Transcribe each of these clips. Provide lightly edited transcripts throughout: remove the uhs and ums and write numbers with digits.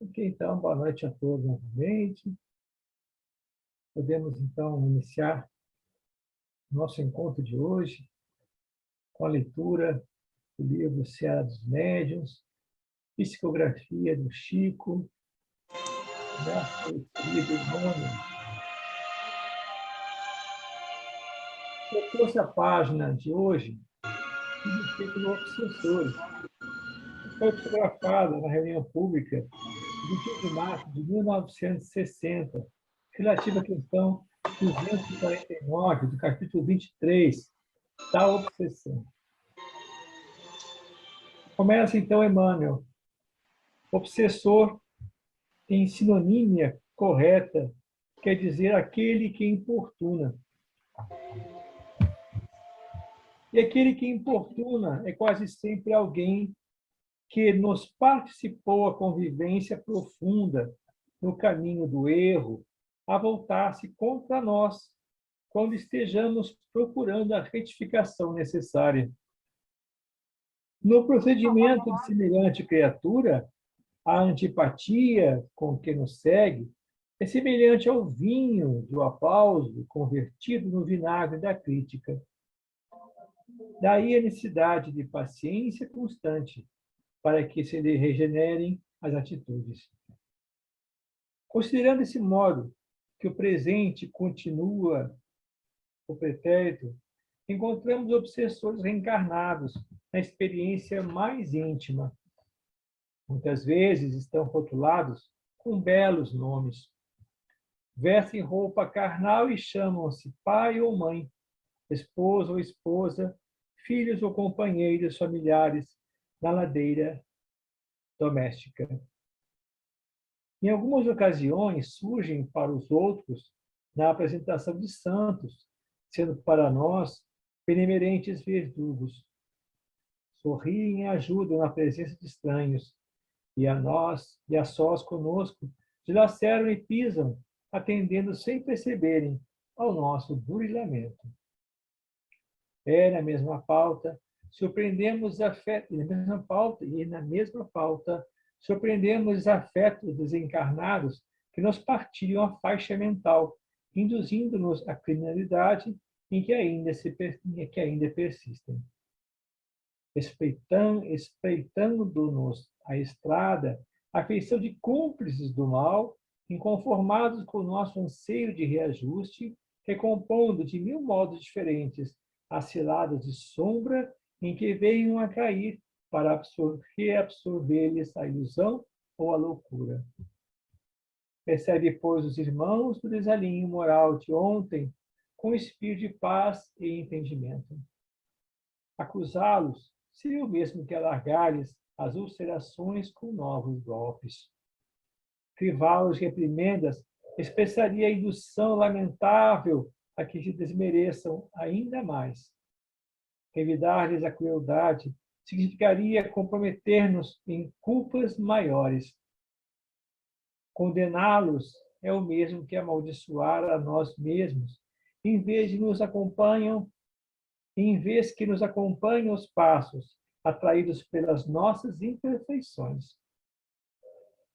Ok, então, boa noite a todos novamente. Podemos, então, iniciar nosso encontro de hoje com a leitura do livro Seara dos Médiuns, psicografia do Chico, nosso querido Emmanuel. Eu trouxe a página de hoje do título Obsessores. Foi psicografada na reunião pública de 21 de março de 1960, relativa à questão 249 do capítulo 23 da obsessão. Começa, então, Emmanuel. Obsessor, em sinonímia correta, quer dizer aquele que importuna. E aquele que importuna é quase sempre alguém que nos participou a convivência profunda no caminho do erro, a voltar-se contra nós, quando estejamos procurando a retificação necessária. No procedimento de semelhante criatura, a antipatia com que nos segue é semelhante ao vinho do aplauso convertido no vinagre da crítica. Daí a necessidade de paciência constante para que se lhe regenerem as atitudes. Considerando esse modo que o presente continua o pretérito, encontramos obsessores reencarnados na experiência mais íntima. Muitas vezes estão rotulados com belos nomes. Vestem roupa carnal e chamam-se pai ou mãe, esposo ou esposa, filhos ou companheiros familiares na ladeira doméstica. Em algumas ocasiões, surgem para os outros na apresentação de santos, sendo para nós benemerentes verdugos. Sorriem e ajudam na presença de estranhos, e a nós, e a sós conosco, dilaceram e pisam, atendendo sem perceberem ao nosso burilamento. Na mesma pauta, surpreendemos afetos desencarnados que nos partilham a faixa mental, induzindo-nos à criminalidade em que ainda persistem. Espreitando-nos a estrada, a feição de cúmplices do mal, inconformados com o nosso anseio de reajuste, recompondo de mil modos diferentes as ciladas de sombra em que venham a cair para reabsorver-lhes a ilusão ou a loucura. Percebe, pois, os irmãos do desalinho moral de ontem com espírito de paz e entendimento. Acusá-los seria o mesmo que alargar-lhes as ulcerações com novos golpes. Privá-los de reprimendas expressaria a indução lamentável a que se desmereçam ainda mais. Revidar-lhes a crueldade significaria comprometer-nos em culpas maiores. Condená-los é o mesmo que amaldiçoar a nós mesmos, em vez que nos acompanham os passos, atraídos pelas nossas imperfeições.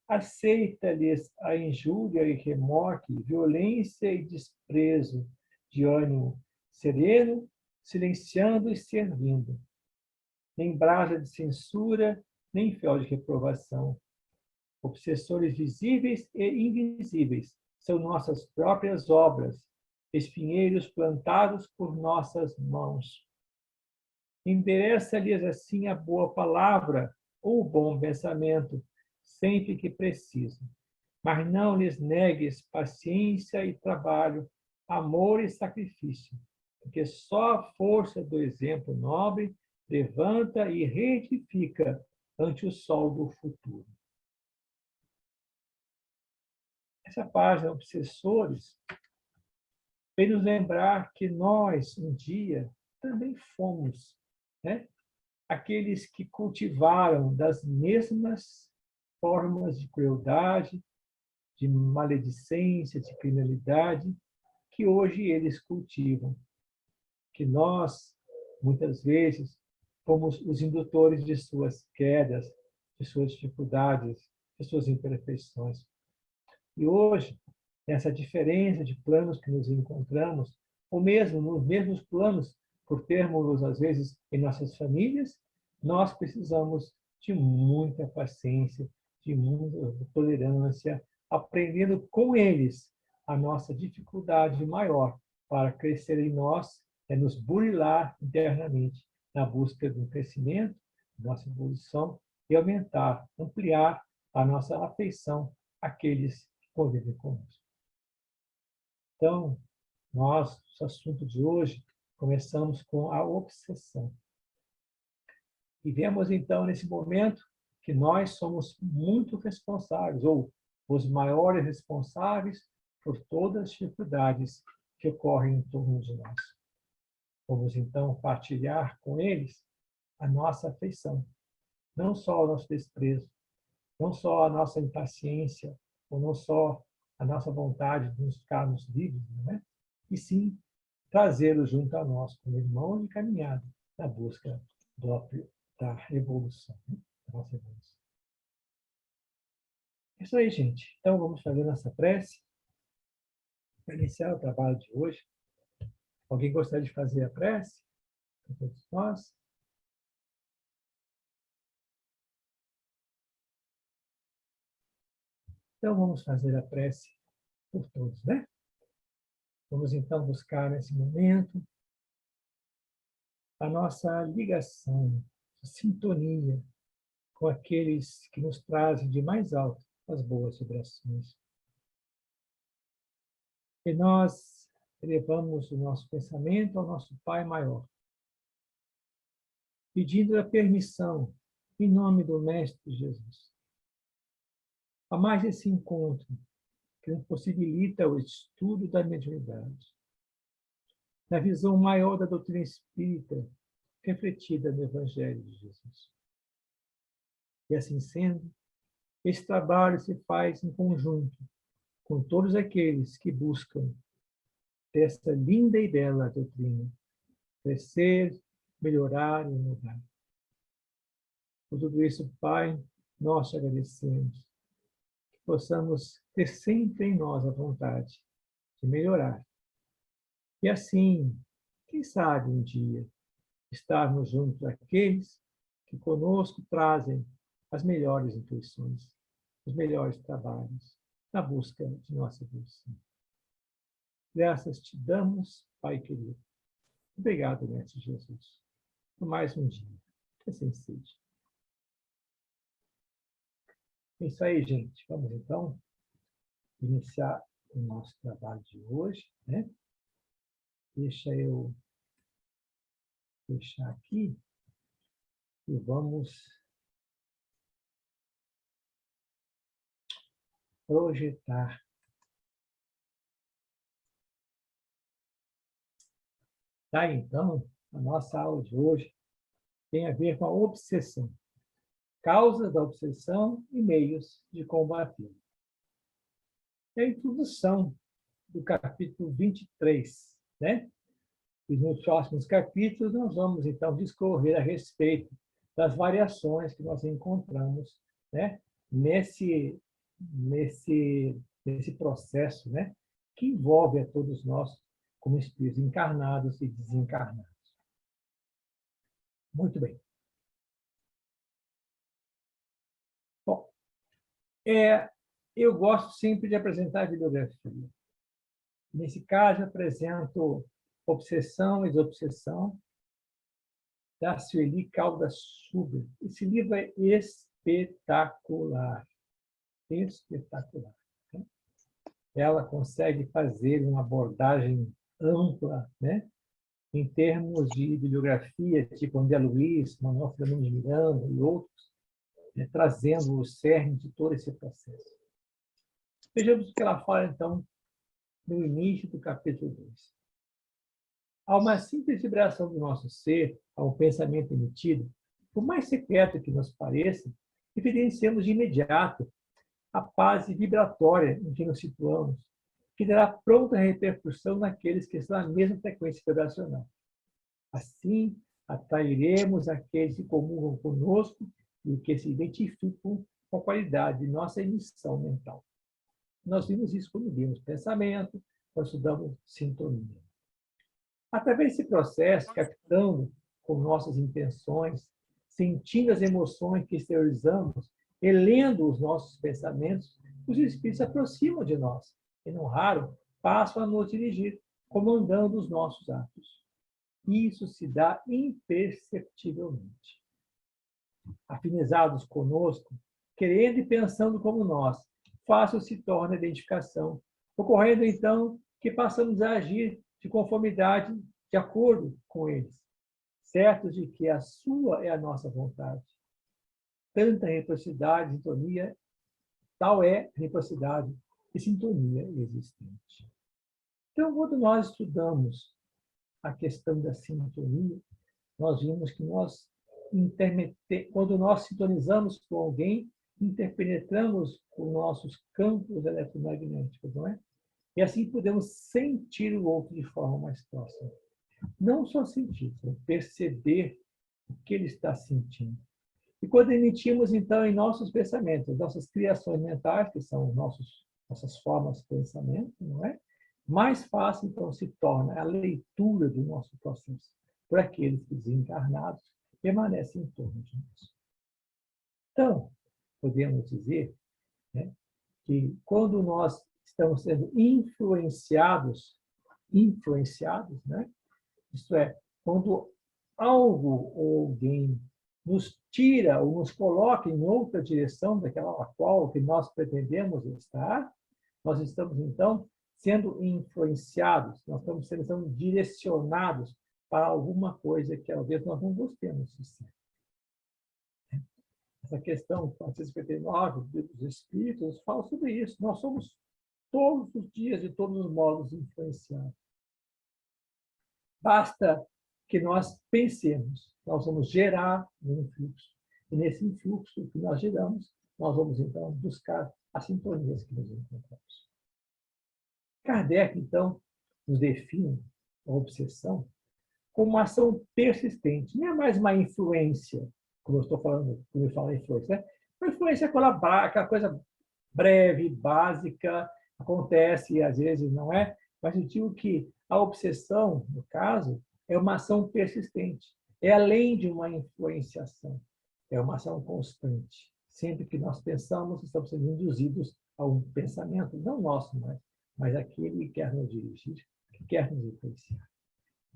Aceita-lhes a injúria e remorque, violência e desprezo, de ânimo sereno, silenciando e servindo. Nem brasa de censura, nem fel de reprovação. Obsessores visíveis e invisíveis são nossas próprias obras, espinheiros plantados por nossas mãos. Endereça-lhes assim a boa palavra ou o bom pensamento, sempre que precisam. Mas não lhes negues paciência e trabalho, amor e sacrifício, porque só a força do exemplo nobre levanta e retifica ante o sol do futuro. Essa página, Obsessores, vem nos lembrar que nós, um dia, também fomos, né? Aqueles que cultivaram das mesmas formas de crueldade, de maledicência, de criminalidade, que hoje eles cultivam. Que nós, muitas vezes, fomos os indutores de suas quedas, de suas dificuldades, de suas imperfeições. E hoje, nessa diferença de planos que nos encontramos, ou mesmo nos mesmos planos, por termos, às vezes, em nossas famílias, nós precisamos de muita paciência, de muita tolerância, aprendendo com eles a nossa dificuldade maior para crescer em nós, é nos burilar internamente na busca do crescimento, nossa evolução e aumentar, ampliar a nossa afeição àqueles que convivem conosco. Então, nós, o assunto de hoje, começamos com a obsessão. E vemos, então, nesse momento, que nós somos muito responsáveis, ou os maiores responsáveis por todas as dificuldades que ocorrem em torno de nós. Vamos, então, partilhar com eles a nossa afeição, não só o nosso desprezo, não só a nossa impaciência, ou não só a nossa vontade de nos ficarmos livres, não é? E sim trazê-los junto a nós como irmãos de caminhada na busca da evolução, né? Da nossa evolução. É isso aí, gente. Então, vamos fazer nossa prece para iniciar o trabalho de hoje. Alguém gostaria de fazer a prece? Para todos nós? Então, vamos fazer a prece por todos, né? Vamos, então, buscar nesse momento a nossa ligação, a sintonia com aqueles que nos trazem de mais alto as boas vibrações. E nós elevamos o nosso pensamento ao nosso Pai Maior, pedindo a permissão, em nome do Mestre Jesus, a mais esse encontro que nos possibilita o estudo da mediunidade, na visão maior da doutrina espírita, refletida no Evangelho de Jesus. E assim sendo, esse trabalho se faz em conjunto com todos aqueles que buscam dessa linda e bela doutrina, crescer, melhorar e mudar. Por tudo isso, Pai, nós te agradecemos, que possamos ter sempre em nós a vontade de melhorar. E assim, quem sabe um dia, estarmos junto àqueles que conosco trazem as melhores intuições, os melhores trabalhos, na busca de nossa evolução. Graças te damos, Pai querido. Obrigado, Mestre Jesus, por mais um dia. Que assim seja. É isso aí, gente. Vamos, então, iniciar o nosso trabalho de hoje, né? Deixa eu fechar aqui e vamos projetar. Tá, então, a nossa aula de hoje tem a ver com a obsessão. Causas da obsessão e meios de combater. É a introdução do capítulo 23, né? E nos próximos capítulos nós vamos, então, discorrer a respeito das variações que nós encontramos, né? nesse processo, né? Que envolve a todos nós como espíritos encarnados e desencarnados. Muito bem. Bom, eu gosto sempre de apresentar a bibliografia. Nesse caso, apresento Obsessão e Desobsessão, da Sueli Caldas Suber. Esse livro é espetacular. Espetacular. Né? Ela consegue fazer uma abordagem ampla, né? Em termos de bibliografia, tipo André Luiz, Manuel Fernando de Miranda e outros, né? Trazendo o cerne de todo esse processo. Vejamos o que ela fala, então, no início do capítulo 2. Há uma simples vibração do nosso ser, a um pensamento emitido, por mais secreto que nos pareça, evidenciamos de imediato a fase vibratória em que nos situamos, que dará pronta repercussão naqueles que estão na mesma frequência vibracional. Assim, atrairemos aqueles que comungam conosco e que se identificam com a qualidade de nossa emissão mental. Nós vimos isso quando vimos pensamento, quando estudamos sintonia. Através desse processo, captando com nossas intenções, sentindo as emoções que exteriorizamos e lendo os nossos pensamentos, os espíritos se aproximam de nós e, não raro, passam a nos dirigir, comandando os nossos atos. Isso se dá imperceptivelmente. Afinizados conosco, querendo e pensando como nós, fácil se torna a identificação, ocorrendo então que passamos a agir de conformidade, de acordo com eles, certos de que a sua é a nossa vontade. Tanta reciprocidade, sintonia, tal é a reciprocidade e sintonia existente. Então, quando nós estudamos a questão da sintonia, nós vimos que quando nós sintonizamos com alguém, interpenetramos os nossos campos eletromagnéticos, não é? E assim podemos sentir o outro de forma mais próxima. Não só sentir, mas perceber o que ele está sentindo. E quando emitimos, então, em nossos pensamentos, nossas criações mentais, que são nossas formas de pensamento, não é? Mais fácil, então, se torna a leitura do nosso processo por aqueles que, desencarnados, permanecem em torno de nós. Então, podemos dizer, né, que quando nós estamos sendo influenciados, né? Isto é, quando algo ou alguém nos tira ou nos coloca em outra direção daquela a qual que nós pretendemos estar, nós estamos, então, sendo influenciados, nós estamos sendo então, direcionados para alguma coisa que, talvez, nós não gostemos de ser. Essa questão 459 dos Espíritos fala sobre isso. Nós somos todos os dias, de todos os modos, influenciados. Basta que nós pensemos, nós vamos gerar um influxo. E nesse influxo que nós geramos, nós vamos, então, buscar as sintonias que nos encontramos. Kardec, então, nos define a obsessão como uma ação persistente. Não é mais uma influência, como eu estou falando, como eu falo influência, né? Uma influência é aquela coisa breve, básica, acontece às vezes, não é? Mas eu digo que a obsessão, no caso, é uma ação persistente. É além de uma influenciação. É uma ação constante. Sempre que nós pensamos, estamos sendo induzidos a um pensamento, não nosso, mas aquele que quer nos dirigir, que quer nos influenciar.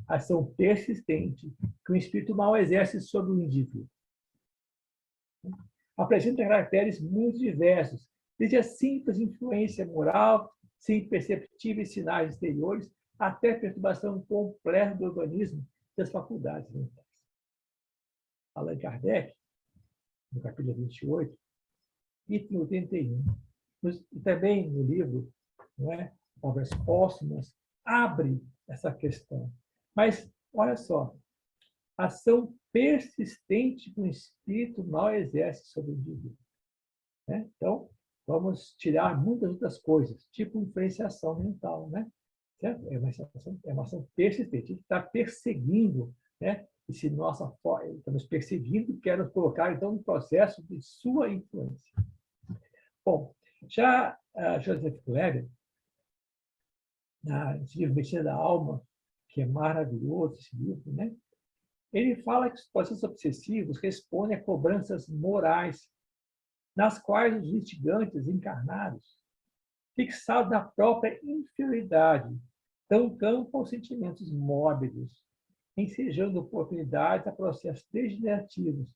Ação persistente que o espírito mal exerce sobre o indivíduo. Apresenta caracteres muito diversos, desde a simples influência moral, sem perceptíveis sinais exteriores, até a perturbação completa do organismo e das faculdades mentais. Allan Kardec, no capítulo 28, item 81, e também no livro, não é, Obras Póstumas, abre essa questão. Mas, olha só, ação persistente que o espírito mal exerce sobre o indivíduo. Né? Então, vamos tirar muitas outras coisas, tipo influenciação mental, né? Certo? É uma ação persistente. A gente está perseguindo, né? E se estamos perseguindo, quer nos colocar, então, no processo de sua influência. Bom, já Joseph Kleber, nesse livro Medicina da Alma, que é maravilhoso esse livro, né? Ele fala que os processos obsessivos respondem a cobranças morais, nas quais os litigantes encarnados, fixados na própria inferioridade, dão campo aos sentimentos mórbidos, ensejando oportunidades a processos degenerativos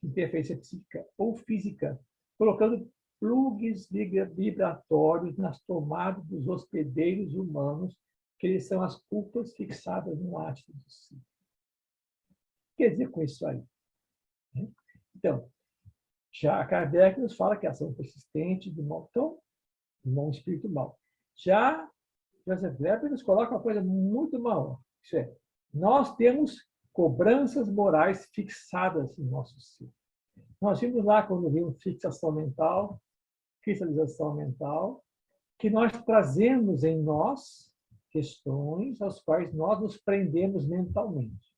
de interferência psíquica ou física, colocando plugs vibratórios nas tomadas dos hospedeiros humanos, que eles são as culpas fixadas no ático do si. Quer dizer com isso aí? Então, já Kardec nos fala que a ação persistente do mal, então, do mal espírito mal. Já Joseph Weber nos coloca uma coisa muito maior. Isso é, nós temos cobranças morais fixadas em nosso ser. Nós vimos lá, quando vimos fixação mental, cristalização mental, que nós trazemos em nós questões às quais nós nos prendemos mentalmente.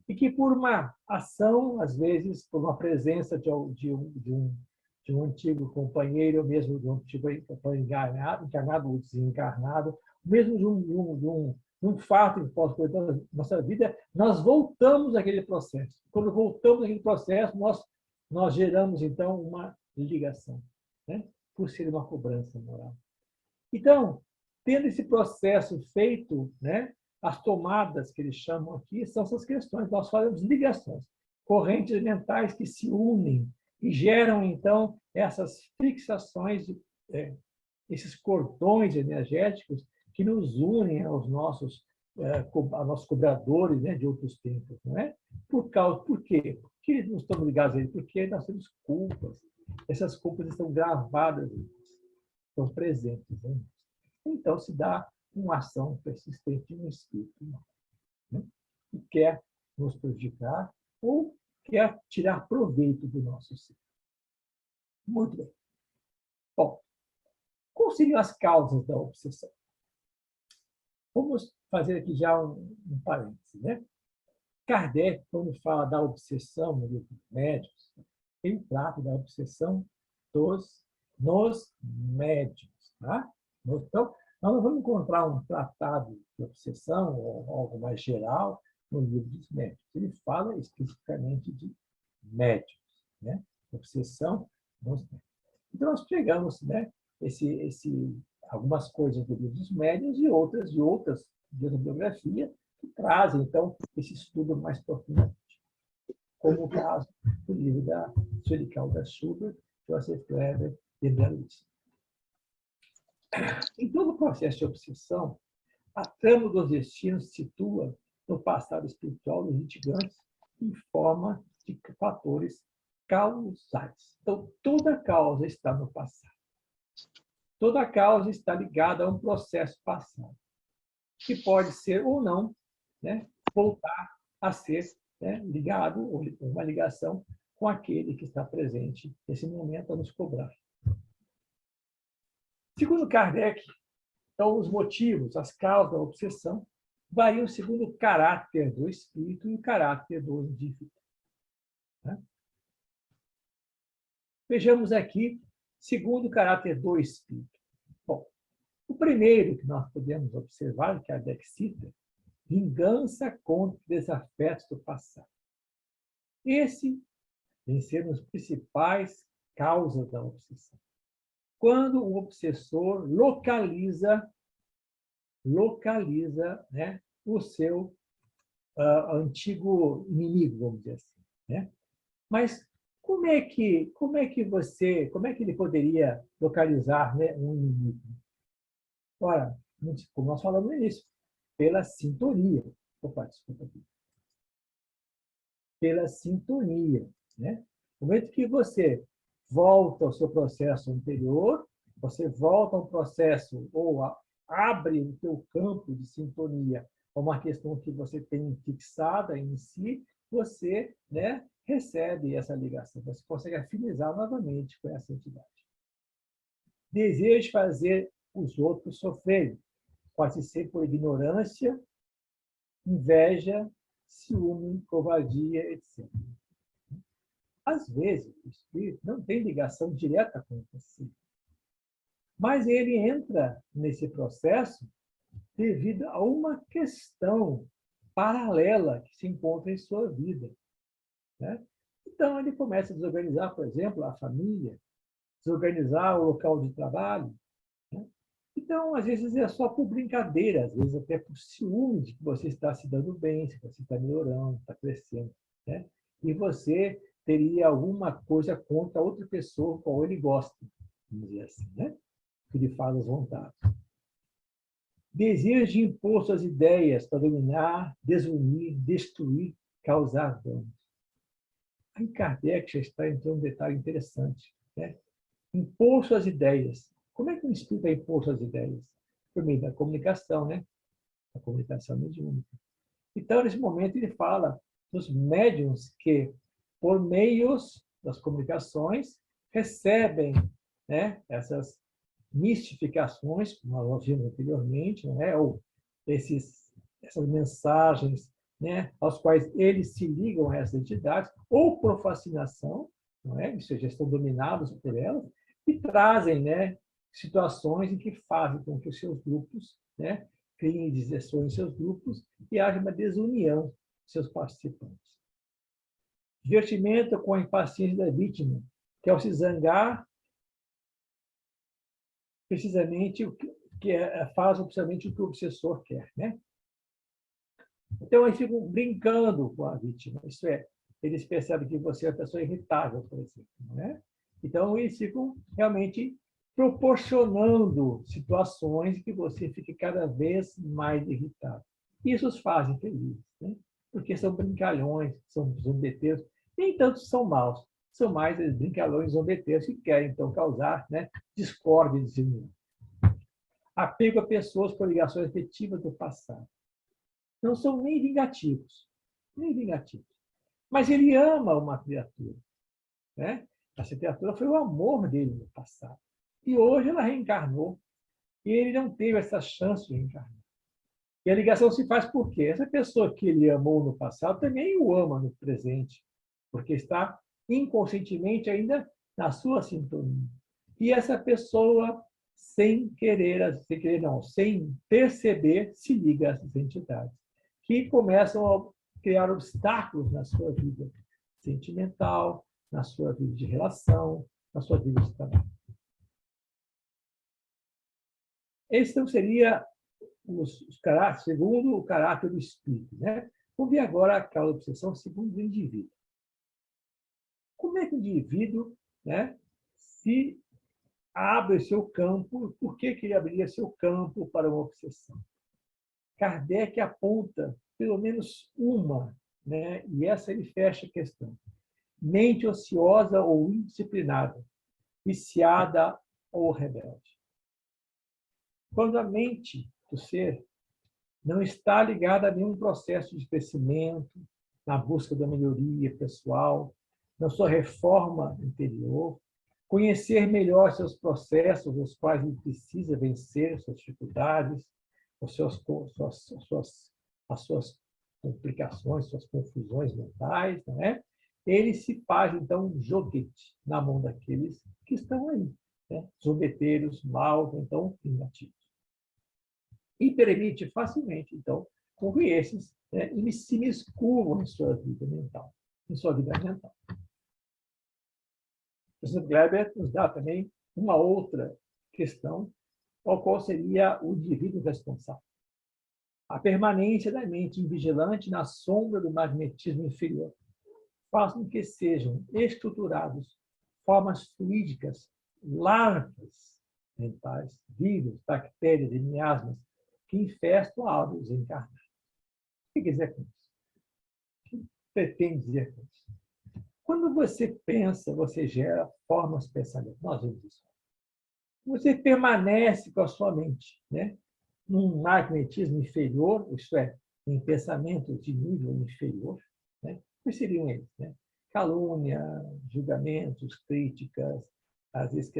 E que por uma ação, às vezes, por uma presença de de um antigo companheiro, ou mesmo de um antigo encarnado ou desencarnado, mesmo de um fato que possa ocorrer na nossa vida, nós voltamos àquele processo. Quando voltamos àquele processo, nós geramos, então, uma ligação, né? Por ser uma cobrança moral. Então, tendo esse processo feito, né, as tomadas que eles chamam aqui são essas questões. Nós falamos ligações, correntes mentais que se unem e geram, então, essas fixações, esses cordões energéticos que nos unem aos nossos cobradores, né, de outros tempos. Não é? Por quê? Por que nós estamos ligados a ele? Porque nós temos culpas. Essas culpas estão gravadas, estão presentes. Né? Então, se dá uma ação persistente no espírito, né? Que quer nos prejudicar ou quer tirar proveito do nosso ser. Muito bem. Bom, quais seriam as causas da obsessão? Vamos fazer aqui já um parênteses, né? Kardec, quando fala da obsessão no livro dos médiuns, ele trata da obsessão nos médiuns. Tá? Então, nós não vamos encontrar um tratado de obsessão ou algo mais geral no livro dos médiuns. Ele fala especificamente de médiuns, né? Obsessão nos médiuns. Então, nós pegamos, né, algumas coisas do livro dos médiuns e outras de outra biografia que trazem, então, esse estudo mais profundo, como o caso do livro da Sueli-Caldas Schubert, Joseph Kleber e Belucci. Em todo o processo de obsessão, a trama dos destinos se situa no passado espiritual dos litigantes em forma de fatores causais. Então, toda causa está no passado. Toda causa está ligada a um processo passado, que pode ser ou não, né, voltar a ser, né, ligado, ou uma ligação com aquele que está presente nesse momento a nos cobrar. Segundo Kardec, então, os motivos, as causas da obsessão variam segundo o caráter do espírito e o caráter do indivíduo. Né? Vejamos aqui, segundo o caráter do espírito. Bom, o primeiro que nós podemos observar, que Kardec cita, vingança contra desafetos do passado. Esse vem ser uma das principais causas da obsessão. Quando o obsessor localiza, né, o seu antigo inimigo, vamos dizer assim, né? Mas como é que ele poderia localizar, né, um inimigo? Ora, como nós falamos no início, pela sintonia. Opa, desculpa aqui. Pela sintonia, né? No momento que você volta ao seu processo anterior, você volta a um processo ou abre o seu campo de sintonia a uma questão que você tem fixada em si, você, né, recebe essa ligação, você consegue afinizar novamente com essa entidade. Desejo fazer os outros sofrerem, pode ser por ignorância, inveja, ciúme, covardia, etc. Às vezes, o espírito não tem ligação direta com você, mas ele entra nesse processo devido a uma questão paralela que se encontra em sua vida. Né? Então, ele começa a desorganizar, por exemplo, a família, desorganizar o local de trabalho. Né? Então, às vezes, é só por brincadeira, às vezes até por ciúme de que você está se dando bem, se você está melhorando, está crescendo. Né? E você teria alguma coisa contra outra pessoa com a qual ele gosta, vamos dizer assim, né? Que lhe faz as vontades. Desejo de impor suas ideias para dominar, desunir, destruir, causar danos. Aí Kardec já está entrando um detalhe interessante. Né? Impor suas ideias. Como é que um espírito vai impor suas ideias? Por meio da comunicação, né? A comunicação mediúnica. Então, nesse momento, ele fala dos médiuns que, por meios das comunicações, recebem, né, essas mistificações, como nós vimos anteriormente, né, ou essas mensagens, né, aos quais eles se ligam a essas entidades, ou por fascinação, não é? Ou seja, estão dominados por elas e trazem, né, situações em que fazem com que os seus grupos, né, criem deserções em seus grupos e haja uma desunião de seus participantes. Divertimento com a impaciência da vítima, que ao se zangar, precisamente faz oficialmente o que o obsessor quer, né? Então, eles ficam brincando com a vítima, isso é, eles percebem que você é uma pessoa irritável, por exemplo, né? Então, eles ficam realmente proporcionando situações que você fique cada vez mais irritado. Isso os faz felizes, né? Porque são brincalhões, são zombeteiros, nem tanto são maus, são mais brincalhões zombeteiros que querem, então, causar, né, discórdia e desunião. Apego a pessoas por ligações afetivas do passado. Não são nem vingativos, nem vingativos. Mas ele ama uma criatura, né? Essa criatura foi o amor dele no passado. E hoje ela reencarnou. E ele não teve essa chance de reencarnar. E a ligação se faz por quê? Essa pessoa que ele amou no passado também o ama no presente, porque está inconscientemente ainda na sua sintonia. E essa pessoa, sem sem perceber, se liga a essas entidades, que começam a criar obstáculos na sua vida sentimental, na sua vida de relação, na sua vida de trabalho. Esse então seria segundo o caráter do espírito, né? Vamos ver agora aquela obsessão segundo o indivíduo. Como é que o indivíduo, né, se abre seu campo? Por que ele abriria seu campo para uma obsessão? Kardec aponta pelo menos uma, né? E essa ele fecha a questão. Mente ociosa ou indisciplinada, viciada ou rebelde. Quando a mente do ser não está ligada a nenhum processo de crescimento, na busca da melhoria pessoal, na sua reforma interior, conhecer melhor seus processos, os quais ele precisa vencer suas dificuldades, as suas complicações, suas confusões mentais, não é? Ele se faz, então, um joguete na mão daqueles que estão aí, né? Zombeteiros, maus, então, vingativos. E permite facilmente, então, com que esses, né, se miscuam em sua vida mental, em sua vida mental. O professor Kleber nos dá também uma outra questão, qual seria o indivíduo responsável. A permanência da mente invigilante na sombra do magnetismo inferior faz com que sejam estruturados formas fluídicas, larvas mentais, vírus, bactérias e miasmas que infestam a alma dos encarnados. O que quer dizer com isso? O que pretende dizer com isso? Quando você pensa, você gera formas de pensamento. Nós vemos isso. Você permanece com a sua mente, né, num magnetismo inferior, isto é, em pensamentos de nível inferior, né? Quais seriam eles? Né? Calúnia, julgamentos, críticas, às vezes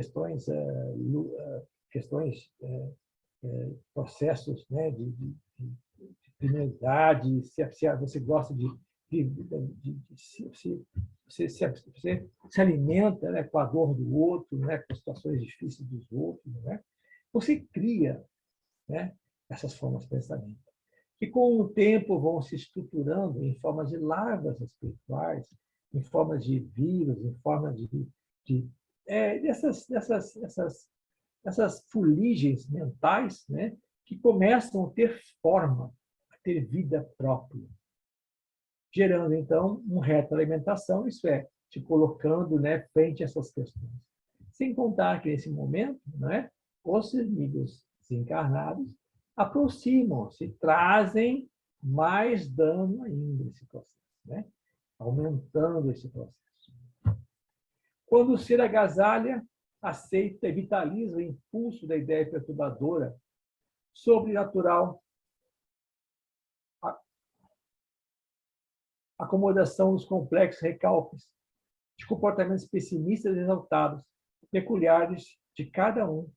processos, né, de criminalidade, se você gosta você se alimenta, né, com a dor do outro, né, com as situações difíceis dos outros, né? Você cria, né, essas formas de pensamento, que com o tempo vão se estruturando em formas de larvas espirituais, em formas de vírus, em formas dessas fuligens mentais, né, que começam a ter forma, a ter vida própria, gerando, então, uma retroalimentação, isso é, te colocando, né, frente a essas questões. Sem contar que, nesse momento, né, os inimigos desencarnados aproximam-se, trazem mais dano ainda nesse processo, né, aumentando esse processo. Quando o ser agasalha, aceita e vitaliza o impulso da ideia perturbadora, sobrenatural, acomodação dos complexos recalques, de comportamentos pessimistas e exaltados, peculiares de cada um.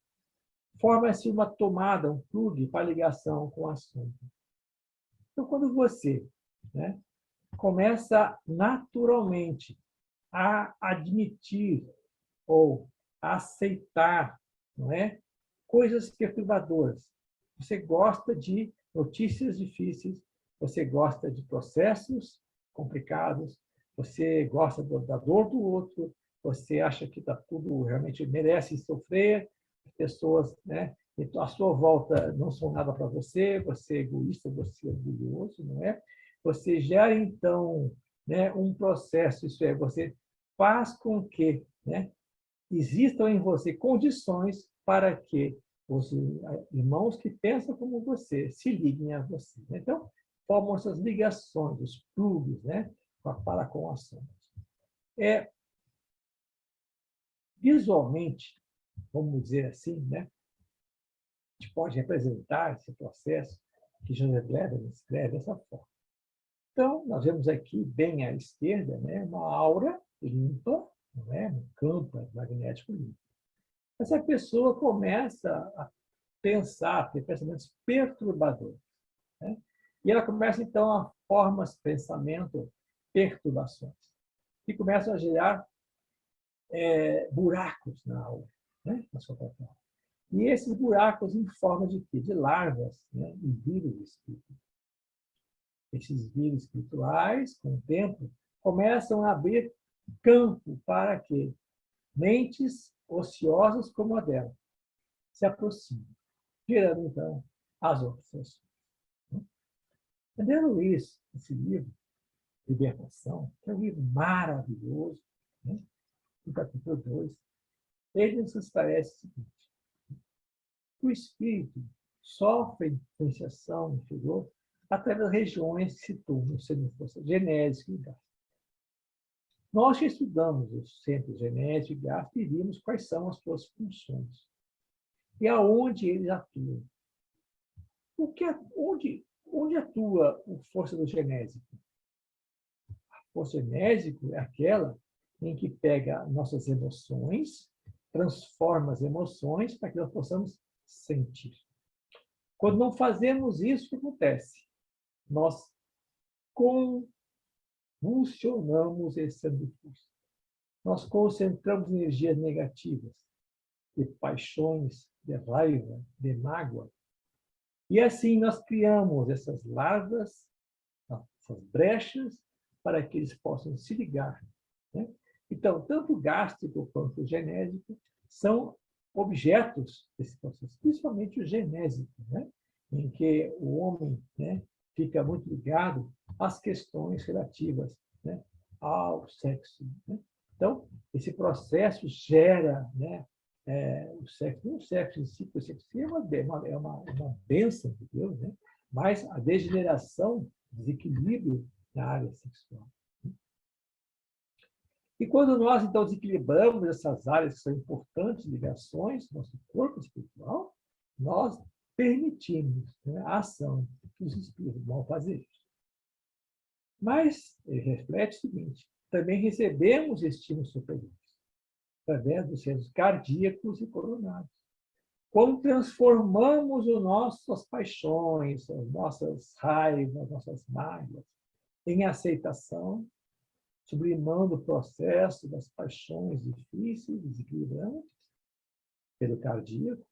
Forma-se uma tomada, um plugue para ligação com o assunto. Então, quando você, né, começa naturalmente a admitir ou a aceitar, não é? Coisas perturbadoras. Você gosta de notícias difíceis, você gosta de processos complicados, você gosta da dor do outro, você acha que tá tudo realmente merece sofrer, as pessoas, né? Então, à sua volta não são nada para você, você é egoísta, você é orgulhoso, não é? Você gera, então, né, um processo, isso é, você faz com que, né, existam em você condições para que os irmãos que pensam como você se liguem a você. Então, formam essas ligações, os plugs, né, para com as sombras. Visualmente, vamos dizer assim, né, a gente pode representar esse processo que Joseph Levin escreve dessa forma. Então, nós vemos aqui, bem à esquerda, né, uma aura limpa, não é? Um campo magnético limpo. Essa pessoa começa a pensar, ter pensamentos perturbadores. Né? E ela começa, então, a formar pensamento, perturbações, que começam a gerar buracos na aura, né? Na sua própria aura. E esses buracos em forma de quê? De larvas, né? E vírus espirituais. Esses vírus espirituais, com o tempo, começam a abrir campo para que mentes ociosas como a dela se aproximem, gerando, então, as obsessões. Entendendo isso, esse livro, Libertação, que é um livro maravilhoso, né? No capítulo 2, ele nos esclarece o seguinte: o espírito sofre influenciação inferior através das regiões que se tornam semiforça genésica e gástrica. Nós que estudamos os centros genésico e gástrico e vimos quais são as suas funções e aonde eles atuam. Onde atua a força do genésico? A força genésico é aquela em que pega nossas emoções, transforma as emoções para que nós possamos sentir. Quando não fazemos isso, o que acontece? Nós convulsionamos esse ambifúcio. Nós concentramos energias negativas, de paixões, de raiva, de mágoa. E assim nós criamos essas larvas, essas brechas, para que eles possam se ligar. Né? Então, tanto o gástrico quanto o genésico são objetos desse processo, principalmente o genésico, né? Em que o homem, né, fica muito ligado às questões relativas, né, ao sexo. Né? Então, esse processo gera, né, o sexo, não o sexo em si, porque o sexo é uma bênção de Deus, né? Mas a degeneração, desequilíbrio na área sexual. E quando nós, então, desequilibramos essas áreas que são importantes ligações do nosso corpo espiritual, nós permitimos, né, a ação dos espíritos vão fazer isso. Mas ele reflete o seguinte: também recebemos estímulos superiores, através dos centros cardíacos e coronários. Quando transformamos as nossas paixões, as nossas raivas, as nossas mágoas em aceitação, sublimando o processo das paixões difíceis, desequilibrantes, pelo cardíaco,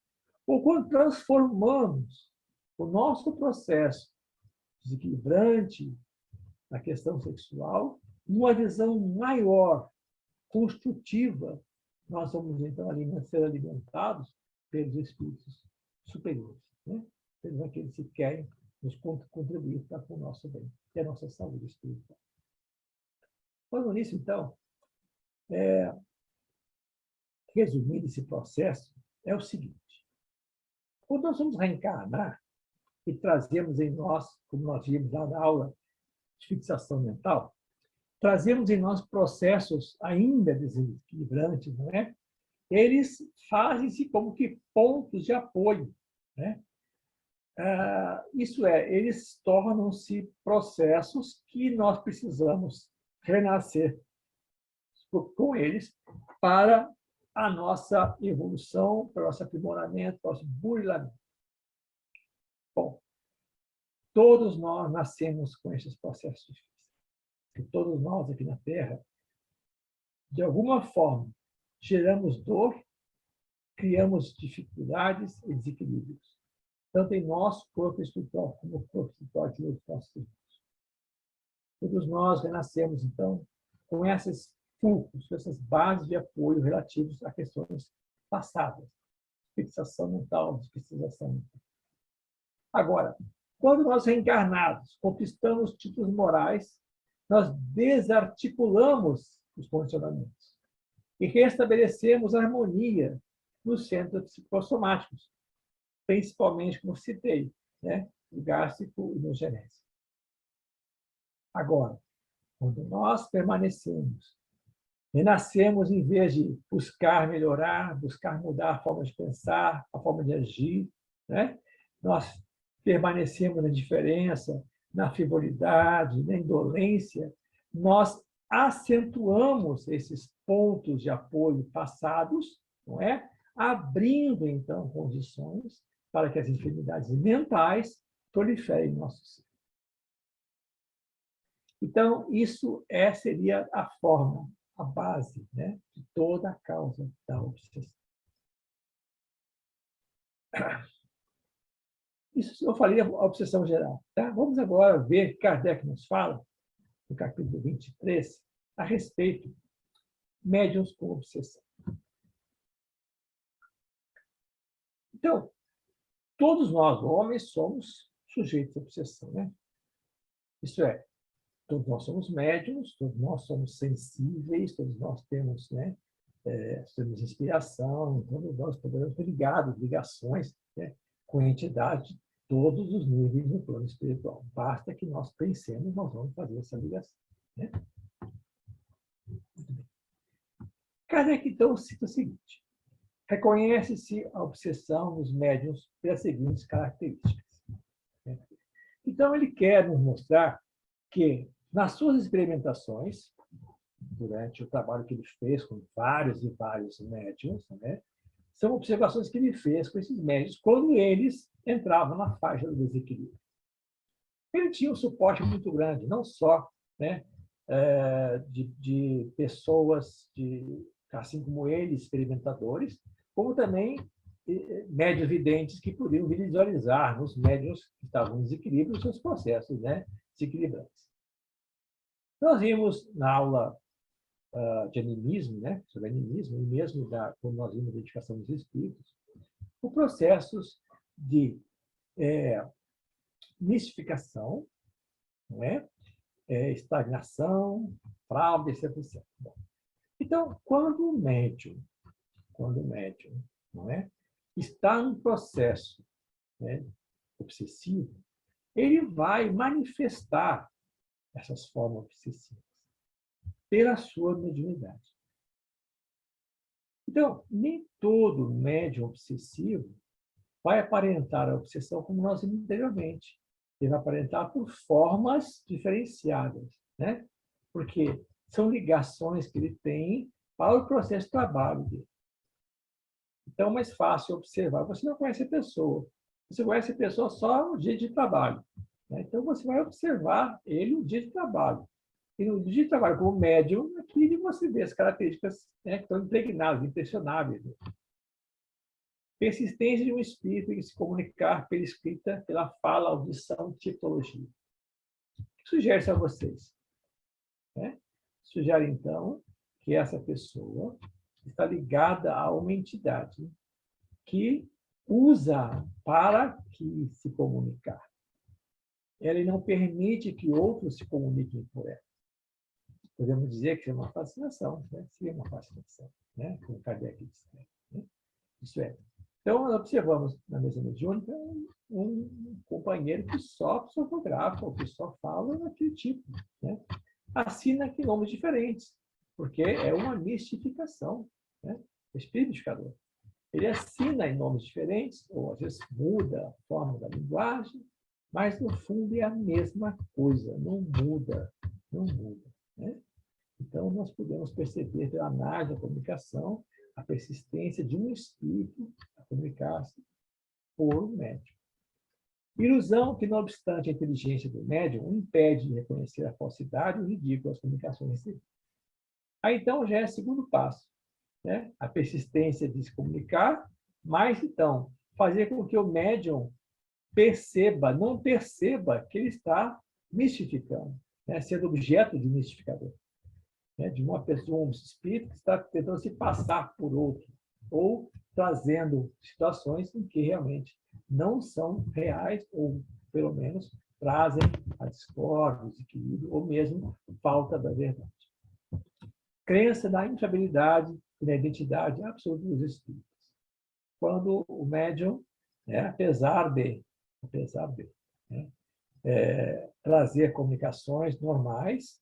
ou quando transformamos o nosso processo desequilibrante na questão sexual numa visão maior, construtiva, nós vamos, então, ser alimentados pelos espíritos superiores, né? Pelos aqueles que querem nos contribuir para o nosso bem e a nossa saúde espiritual. Falando nisso, então, resumindo esse processo, é o seguinte: quando nós vamos reencarnar e trazemos em nós, como nós vimos lá na aula de fixação mental, trazemos em nós processos ainda desequilibrantes, não é? Eles fazem-se como que pontos de apoio, né? Isso é, eles tornam-se processos que nós precisamos renascer com eles para a nossa evolução, para o nosso aprimoramento, para o nosso burilamento. Bom, todos nós nascemos com esses processos difíceis. E todos nós aqui na Terra de alguma forma, geramos dor, criamos dificuldades e desequilíbrios, tanto em nosso corpo espiritual como no corpo espiritual de nossos irmãos. Todos nós renascemos, então, com esses fulcros, com essas bases de apoio relativos a questões passadas, fixação mental, desfixação mental. Agora, quando nós reencarnados conquistamos títulos morais, nós desarticulamos os condicionamentos e restabelecemos a harmonia nos centros psicossomáticos, principalmente, como citei, né, no gástrico e no genésico. Agora, quando nós permanecemos, renascemos em vez de buscar melhorar, buscar mudar a forma de pensar, a forma de agir, né? Nós permanecemos na indiferença, na frivolidade, na indolência, nós acentuamos esses pontos de apoio passados, não é? Abrindo, então, condições para que as enfermidades mentais proliferem no nosso ser. Então, isso seria a forma, a base, né, de toda a causa da obsessão. Isso eu falei a obsessão geral. Tá? Vamos agora ver que Kardec nos fala, no capítulo 23, a respeito de médiuns com obsessão. Então, todos nós, homens, somos sujeitos à obsessão. Né? Isso é, todos nós somos médiuns, todos nós somos sensíveis, todos nós temos, né, temos inspiração, todos nós podemos ter ligações, né, com entidades de todos os níveis no plano espiritual. Basta que nós pensemos, nós vamos fazer essa ligação. Né? Muito bem. Kardec, então, cita o seguinte: reconhece-se a obsessão nos médiuns pelas seguintes características. Então, ele quer nos mostrar que, nas suas experimentações, durante o trabalho que ele fez com vários e vários médiuns, né, são observações que ele fez com esses médiuns quando eles entravam na faixa do desequilíbrio. Ele tinha um suporte muito grande, não só, né, de pessoas, assim como ele, experimentadores, como também médiuns videntes que podiam visualizar nos médiuns que estavam em desequilíbrio os seus processos, né, desequilibrantes. Nós vimos na aula de animismo, né, sobre animismo, e mesmo quando nós vimos a dedicação dos espíritos, por processos de mistificação, não é? Estagnação, fraude, etc. Bom, então, quando o médium, não é, está num processo, né, obsessivo, ele vai manifestar essas formas obsessivas pela sua mediunidade. Então, nem todo médium obsessivo vai aparentar a obsessão como nós vimos anteriormente. Ele vai aparentar por formas diferenciadas, né? Porque são ligações que ele tem para o processo de trabalho dele. Então, é mais fácil observar. Você não conhece a pessoa. Você conhece a pessoa só no dia de trabalho. Né? Então, você vai observar ele no dia de trabalho. E no dia de trabalho como médium, aqui você vê as características, né, que estão impregnadas, impressionáveis. Persistência de um espírito em se comunicar pela escrita, pela fala, audição, tipologia. O que sugere-se a vocês? Né? Sugere, então, que essa pessoa está ligada a uma entidade que usa para que se comunicar. Ela não permite que outros se comuniquem por ela. Podemos dizer que é uma fascinação, né? Seria uma fascinação, né? Como Kardec disse. Né? Isso é. Então, nós observamos na mesa mediúnica um companheiro que só psicografa, ou que só fala daquele tipo. Né? Assina que nomes diferentes, porque é uma mistificação. Né? Espiridificador. Ele assina em nomes diferentes, ou às vezes muda a forma da linguagem, mas no fundo é a mesma coisa, não muda, não muda. Né? Então, nós podemos perceber pela análise da comunicação a persistência de um espírito a comunicar-se por um médium. Ilusão que, não obstante a inteligência do médium, impede de reconhecer a falsidade e o ridículo das comunicações recebidas. Aí, então, já é o segundo passo, né? A persistência de se comunicar, mas, então, fazer com que o médium perceba, não perceba que ele está mistificando, né? Sendo objeto de mistificador, né? De uma pessoa, um espírito que está tentando se passar por outro, ou trazendo situações em que realmente não são reais, ou pelo menos trazem a discórdia, desequilíbrio, ou mesmo falta da verdade. Crença na infalibilidade e na identidade absoluta dos espíritos. Quando o médium, né, apesar de né, trazer comunicações normais,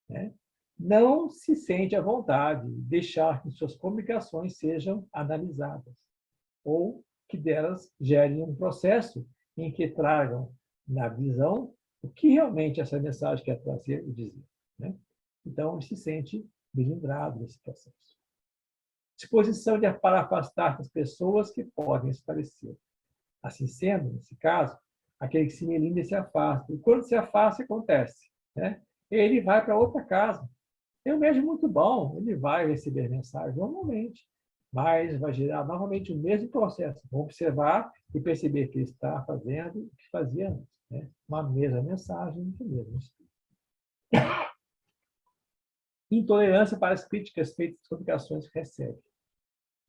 né, não se sente à vontade de deixar que suas comunicações sejam analisadas, ou que delas gerem um processo em que tragam na visão o que realmente essa mensagem quer trazer e dizer, né? Então, ele se sente deslumbrado nesse processo. Disposição para afastar as pessoas que podem esclarecer. Assim sendo, nesse caso, aquele que se melinda se afasta. E quando se afasta, acontece, né? Ele vai para outra casa. Tem um médium muito bom, ele vai receber mensagem normalmente, mas vai gerar novamente o mesmo processo. Vão observar e perceber que ele está fazendo o que fazia antes, né? Uma mesma mensagem, o mesmo espírito. Intolerância para as críticas feitas às comunicações que recebe.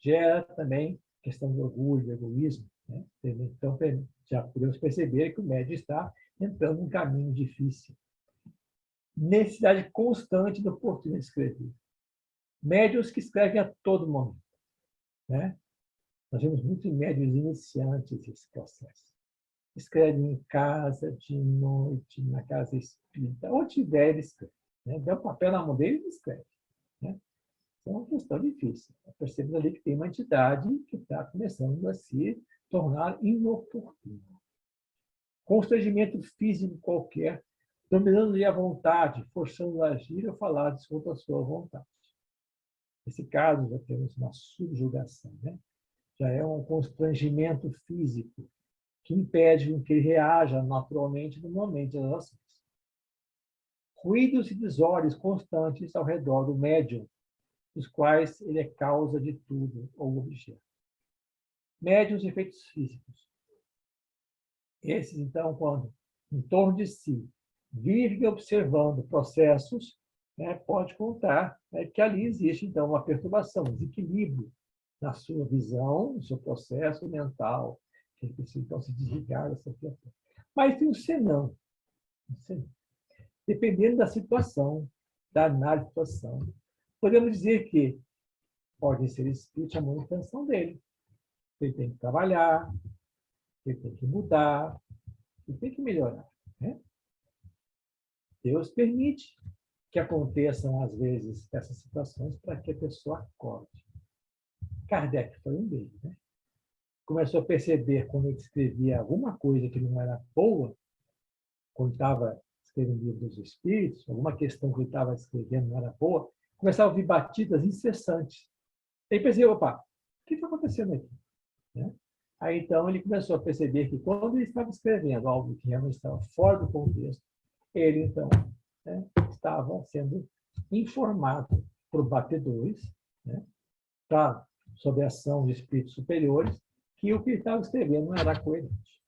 Gera também questão de orgulho, de egoísmo, né? Então, já podemos perceber que o médium está entrando num caminho difícil. Necessidade constante do oportuno de escrever. Médiuns que escrevem a todo momento, né? Nós vemos muitos médiuns iniciantes nesse processo. Escrevem em casa, de noite, na casa espírita, onde tiver, ele escreve, né? Dá um papel na mão dele e escreve, né? É uma questão difícil. Percebendo ali que tem uma entidade que está começando a se tornar inoportuna. Constrangimento físico qualquer, dominando-lhe a vontade, forçando a agir ou falar de contra a sua vontade. Nesse caso, já temos uma subjugação, né? Já é um constrangimento físico que impede que ele reaja naturalmente no momento das ações. Ruídos e desordens constantes ao redor do médium, dos quais ele é causa de tudo ou objeto. Médiuns e efeitos físicos. Esses, então, quando em torno de si vivem observando processos, né, pode contar, né, que ali existe, então, uma perturbação, um desequilíbrio na sua visão, no seu processo mental, que ele precisa, então, se desligar dessa questão. Mas tem um senão. Dependendo da situação, da análise da situação, podemos dizer que pode ser espírito a manutenção dele. Ele tem que trabalhar, ele tem que mudar, ele tem que melhorar, né? Deus permite que aconteçam, às vezes, essas situações para que a pessoa acorde. Kardec foi um deles, né? Começou a perceber, quando ele escrevia alguma coisa que não era boa, quando estava escrevendo o livro dos Espíritos, alguma questão que ele estava escrevendo não era boa, começava a ouvir batidas incessantes. Ele percebeu, opa, o que está acontecendo aqui? Né? Aí, então, ele começou a perceber que quando ele estava escrevendo algo que realmente estava fora do contexto, ele, então, né, estava sendo informado por batedores, né, sob a ação de espíritos superiores, que o que ele estava escrevendo não era coerente.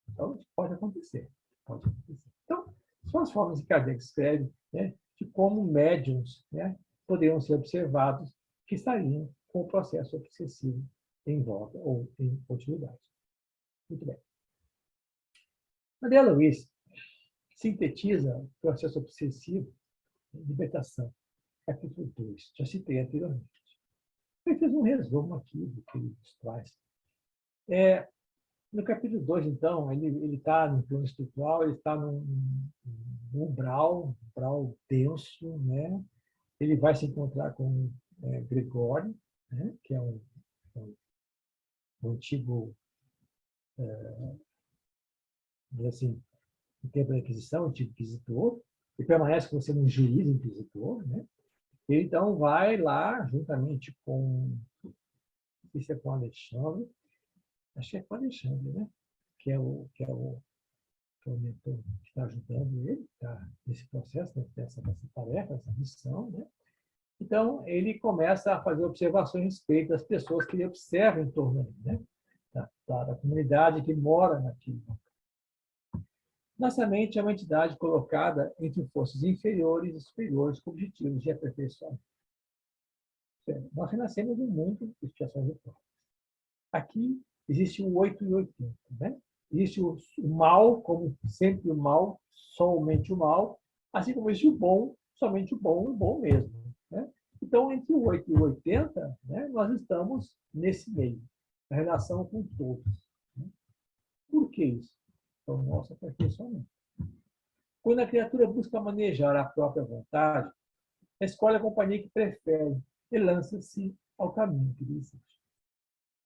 Então, isso pode acontecer. Pode acontecer. Então, são as formas que Kardec escreve, né, de como médiums, né, poderiam ser observados que estariam com o processo obsessivo em volta ou em continuidade. Muito bem. André Luiz sintetiza o processo obsessivo em libertação, capítulo 2. Já citei anteriormente. Ele fez um resumo aqui do que ele traz. No capítulo 2, então, ele está no plano espiritual, ele está num umbral denso, né? Ele vai se encontrar com Gregório, né? Que é um antigo, assim, no tempo da Inquisição, antigo inquisitor, e permanece como sendo um juiz inquisitor, né? Ele, então, vai lá, juntamente com, não sei se é com Alexandre, acho que é com Alexandre, né? Que é o mentor que está ajudando ele, está nesse processo, né? Essa tarefa, essa missão, né? Então, ele começa a fazer observações a respeito das pessoas que ele observa em torno dele, né? Da comunidade que mora naquilo. Nossa mente é uma entidade colocada entre forças inferiores e superiores com objetivos de aperfeiçoamento. Nós renascemos num mundo de expiações e provas. Aqui existe o 8 e 80, né? Existe o mal, como sempre o mal, somente o mal, assim como existe o bom, somente o bom mesmo. Né? Então, entre o 8 e o 80, né, nós estamos nesse meio, na relação com todos. Né? Por que isso? Então, nosso aperfeiçoamento. Quando a criatura busca manejar a própria vontade, escolhe a companhia que prefere e lança-se ao caminho que deseja.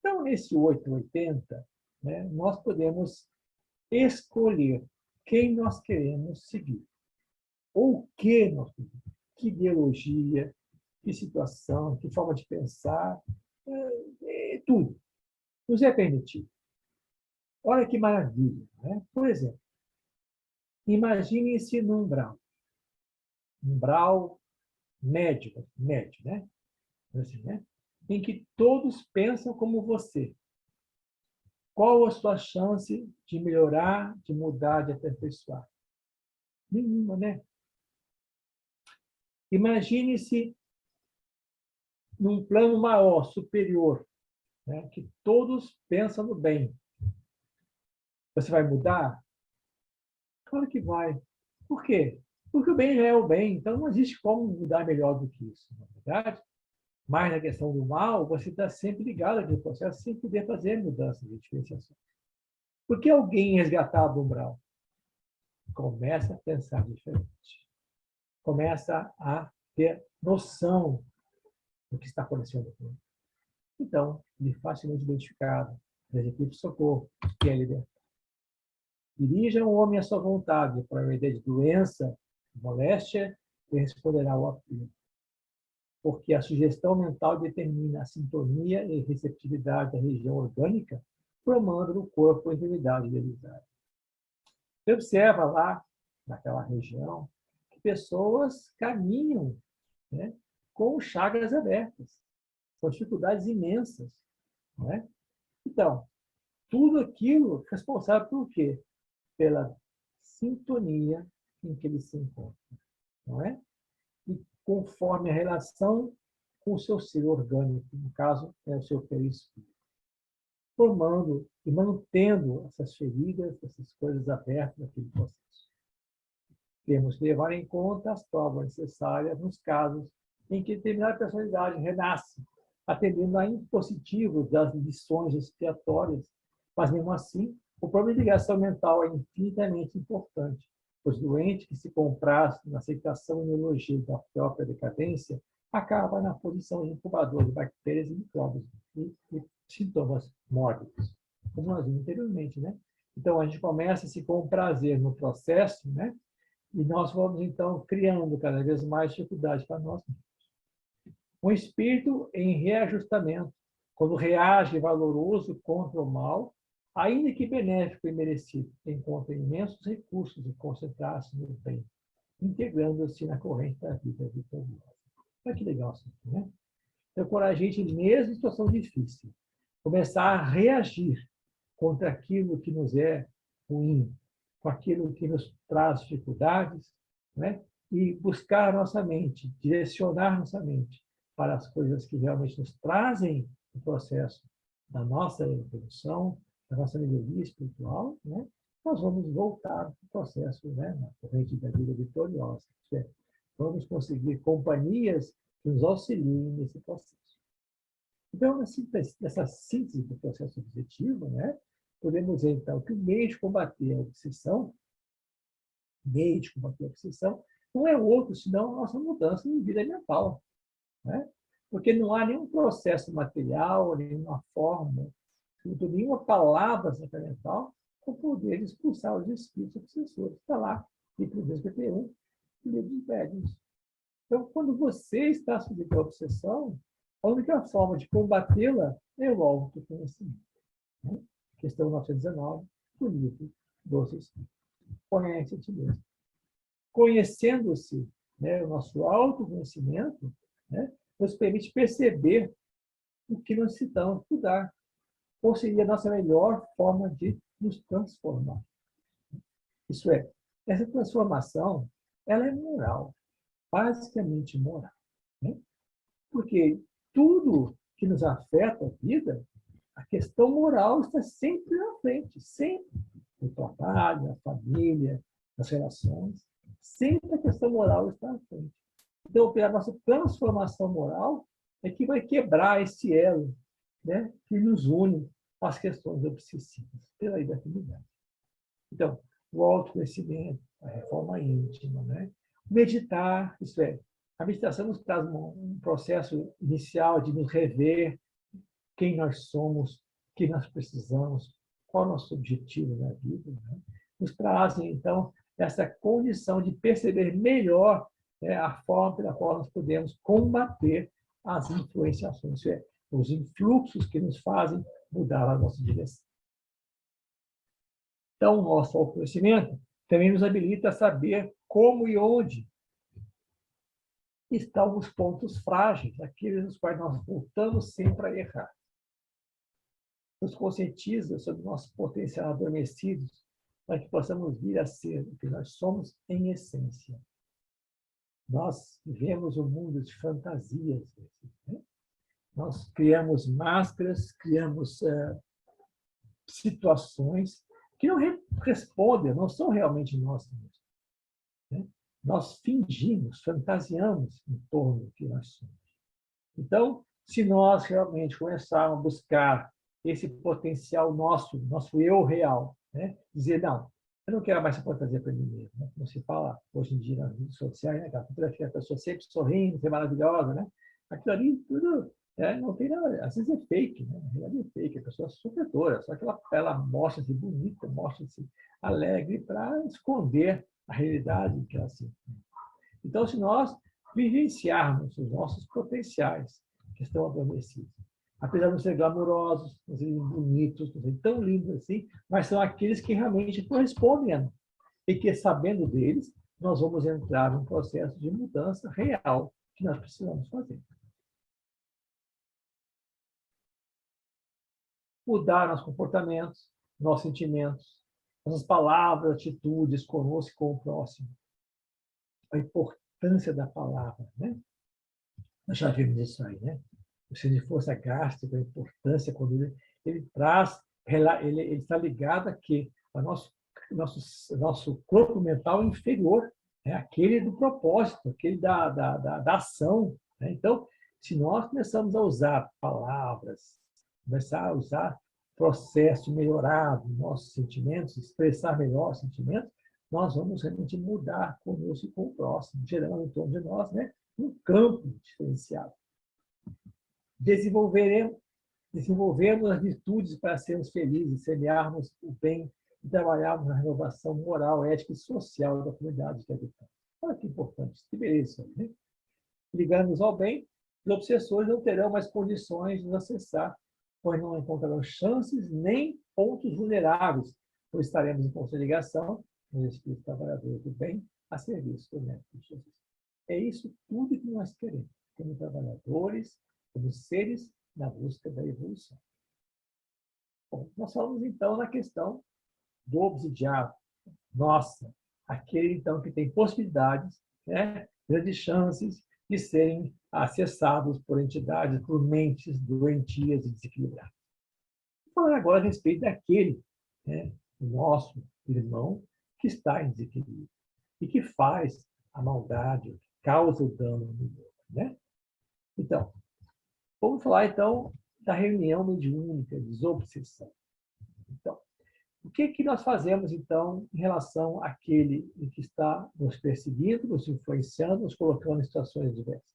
Então, nesse 880, né, nós podemos escolher quem nós queremos seguir, ou o que nós queremos, que ideologia, que situação, que forma de pensar, tudo. Nos é permitido. Olha que maravilha. Né? Por exemplo, imagine-se num umbral médio, né? Assim, né? Em que todos pensam como você. Qual a sua chance de melhorar, de mudar, de aperfeiçoar? Nenhuma, né? Imagine-se num plano maior, superior, né? Que todos pensam no bem. Você vai mudar? Claro que vai. Por quê? Porque o bem já é o bem, então não existe como mudar melhor do que isso, na verdade. Mas na questão do mal, você está sempre ligado àquele processo sem poder fazer mudanças de diferenciação. Por que alguém resgatar do umbral? Começa a pensar diferente. Começa a ter noção do que está acontecendo com ele. Então, ele é facilmente identificado das equipes de socorro, que é libertado. Dirija o homem à sua vontade, para uma ideia de doença, moléstia, e responderá ao apelo. Porque a sugestão mental determina a sintonia e receptividade da região orgânica, formando no corpo a intimidade realizada. Você observa lá, naquela região, que pessoas caminham, né, com chagas abertas, com dificuldades imensas. Não é? Então, tudo aquilo é responsável por quê? Pela sintonia em que ele se encontra. Não é? E conforme a relação com o seu ser orgânico, no caso, é o seu perispírito, formando e mantendo essas feridas, essas coisas abertas naquele processo. Temos que levar em conta as provas necessárias nos casos em que determinada personalidade renasce, atendendo a impositivos das lições expiatórias, mas, mesmo assim, o problema de ligação mental é infinitamente importante, pois o doente que se compraz na aceitação e elogio da própria decadência acaba na posição de incubador de bactérias e micróbios e sintomas mórbidos, como nós vimos anteriormente, né? Então, a gente começa a se comprazer no processo, né? E nós vamos, então, criando cada vez mais dificuldade para nós. Um espírito em reajustamento, quando reage valoroso contra o mal, ainda que benéfico e merecido, encontra imensos recursos de concentrar-se no bem, integrando-se na corrente da vida vitoriosa. Olha que legal isso aqui, né? Então, quando a gente, mesmo em situação difícil, começar a reagir contra aquilo que nos é ruim, com aquilo que nos traz dificuldades, né? E buscar nossa mente, direcionar nossa mente para as coisas que realmente nos trazem o processo da nossa evolução, da nossa melhoria espiritual, né? Nós vamos voltar para o processo, né? Na corrente da vida vitoriosa. Vamos conseguir companhias que nos auxiliem nesse processo. Então, nessa síntese do processo objetivo, né? Podemos dizer, então, que o meio de combater a obsessão, não é outro senão a nossa mudança de vida mental. Né? Porque não há nenhum processo material, nenhuma forma, nenhuma palavra sacramental com poder de expulsar os espíritos obsessores. Está lá, livro 251, livro dos velhos. Então, quando você está sujeito à obsessão, a única forma de combatê-la é o autoconhecimento. Né? Questão 919, do livro dos Espíritos. Conhece-te mesmo. Conhecendo-se, né, o nosso autoconhecimento, né, nos permite perceber o que nós necessitamos mudar, qual seria a nossa melhor forma de nos transformar. Isso é, essa transformação, ela é moral, basicamente moral, né? Porque tudo que nos afeta a vida, a questão moral está sempre na frente, sempre. No trabalho, na família, nas relações, sempre a questão moral está na frente. Então, a nossa transformação moral é que vai quebrar esse elo, né, que nos une às questões obsessivas, pela identidade. Então, o autoconhecimento, a reforma íntima, né? Meditar, isso é, a meditação nos traz um processo inicial de nos rever quem nós somos, o que nós precisamos, qual é o nosso objetivo na vida. Né? Nos trazem, então, essa condição de perceber melhor, né, a forma pela qual nós podemos combater as influenciações, isso é, os influxos que nos fazem mudar a nossa direção. Então, o nosso autoconhecimento também nos habilita a saber como e onde estão os pontos frágeis, aqueles nos quais nós voltamos sempre a errar. Nos conscientiza sobre nossos potenciais adormecidos, para que possamos vir a ser o que nós somos em essência. Nós vivemos um mundo de fantasias. Né? Nós criamos máscaras, criamos situações que não respondem, não são realmente nós mesmos. Né? Nós fingimos, fantasiamos em torno do que nós somos. Então, se nós realmente começarmos a buscar esse potencial nosso eu real, né? Dizer, não, eu não quero mais essa fantasia para mim mesmo. Né? Como se fala hoje em dia nas redes sociais, né? Aquela fotografia, a pessoa sempre sorrindo, sempre maravilhosa, né? Aquilo ali, tudo, não tem nada, às vezes é fake, né? Na realidade é fake, a pessoa é sofredora, só que ela mostra-se bonita, mostra-se alegre para esconder a realidade que ela sente. Então, se nós vivenciarmos os nossos potenciais que estão adormecidos, apesar de não ser glamourosos, não serem bonitos, não serem tão lindos assim, mas são aqueles que realmente correspondem a nós. E que, sabendo deles, nós vamos entrar num processo de mudança real que nós precisamos fazer. Mudar nossos comportamentos, nossos sentimentos, nossas palavras, atitudes conosco e com o próximo. A importância da palavra, né? Nós já vimos isso aí, né? O centro de força gástrica, a importância, quando ele traz, ele está ligado a quê? Ao nosso corpo mental inferior, né? Aquele do propósito, aquele da ação. Né? Então, se nós começamos a usar palavras, começar a usar processo melhorado, nossos sentimentos, expressar melhor os sentimentos, nós vamos realmente mudar conosco e com o próximo, gerando em torno de nós, né, um campo diferenciado. Desenvolvermos as virtudes para sermos felizes, semearmos o bem e trabalharmos na renovação moral, ética e social da comunidade que habitamos. Olha que importante, que beleza. Né? Ligando-nos ao bem, os obsessores não terão mais condições de nos acessar, pois não encontrarão chances nem pontos vulneráveis, pois estaremos em constante ligação com os espíritos trabalhadores do bem a serviço do Mestre Jesus. É isso tudo que nós queremos, como trabalhadores, como seres na busca da evolução. Bom, nós falamos então na questão do obsidiado. Nossa, aquele então que tem possibilidades, né, grandes chances de serem acessados por entidades, por mentes doentias e desequilibradas. Vou falar agora a respeito daquele, né, nosso irmão que está em desequilíbrio e que faz a maldade, que causa o dano no mundo, né? Então, vamos falar então da reunião mediúnica, desobsessão. Então, o que nós fazemos, então, em relação àquele que está nos perseguindo, nos influenciando, nos colocando em situações diversas?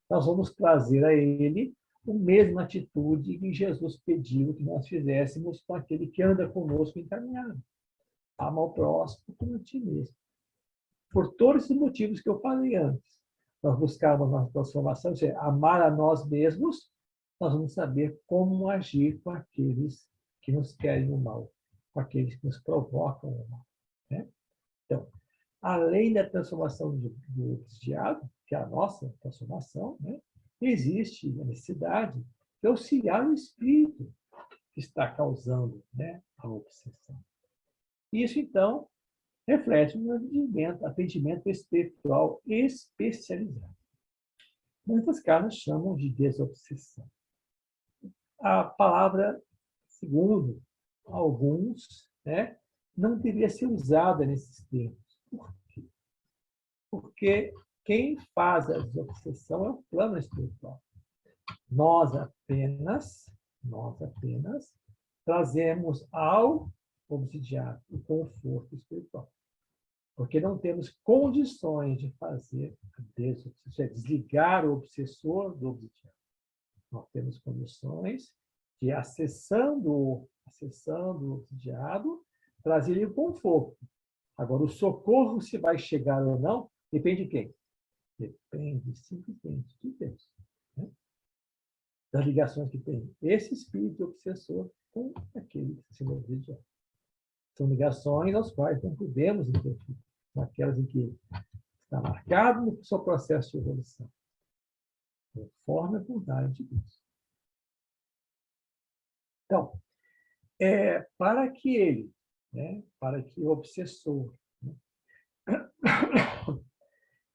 Nós vamos trazer a ele a mesma atitude que Jesus pediu que nós fizéssemos com aquele que anda conosco encaminhado. Ama ao próximo como a ti mesmo. Por todos os motivos que eu falei antes, nós buscamos a nossa transformação, ou seja, amar a nós mesmos, nós vamos saber como agir com aqueles que nos querem o mal, com aqueles que nos provocam o mal. Né? Então, além da transformação do obsidiado, que é a nossa transformação, né, existe a necessidade de auxiliar o espírito que está causando, né, a obsessão. Isso, então, reflete no atendimento espiritual especializado. Muitas casas chamam de desobsessão. A palavra, segundo alguns, né, não deveria ser usada nesses termos. Por quê? Porque quem faz a desobsessão é o plano espiritual. Nós apenas trazemos ao obsidiado o conforto espiritual. Porque não temos condições de fazer a desobsessão, desligar o obsessor do obsidiado. Nós temos condições de, acessando o obsidiado, trazer o conforto. Agora, o socorro, se vai chegar ou não, depende de quem? Depende simplesmente de Deus. Né? Das ligações que tem esse espírito obsessor com aquele que se obsidiado. São ligações às quais não podemos interferir, naquelas em que está marcado no seu processo de evolução, conforme a vontade de Deus. Então, para que ele, né, para que o obsessor, né,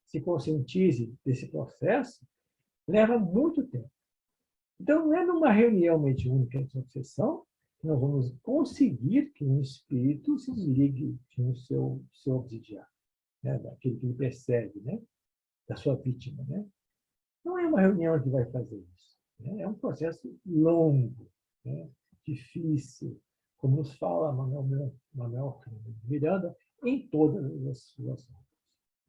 se conscientize desse processo, leva muito tempo. Então, não é numa reunião mediúnica de obsessão que nós vamos conseguir que um espírito se desligue de seu obsidiado, né, daquele que ele persegue, né, da sua vítima. Né? Não é uma reunião que vai fazer isso. Né? É um processo longo, né, difícil, como nos fala Manuel Miranda, em todas as suas obras.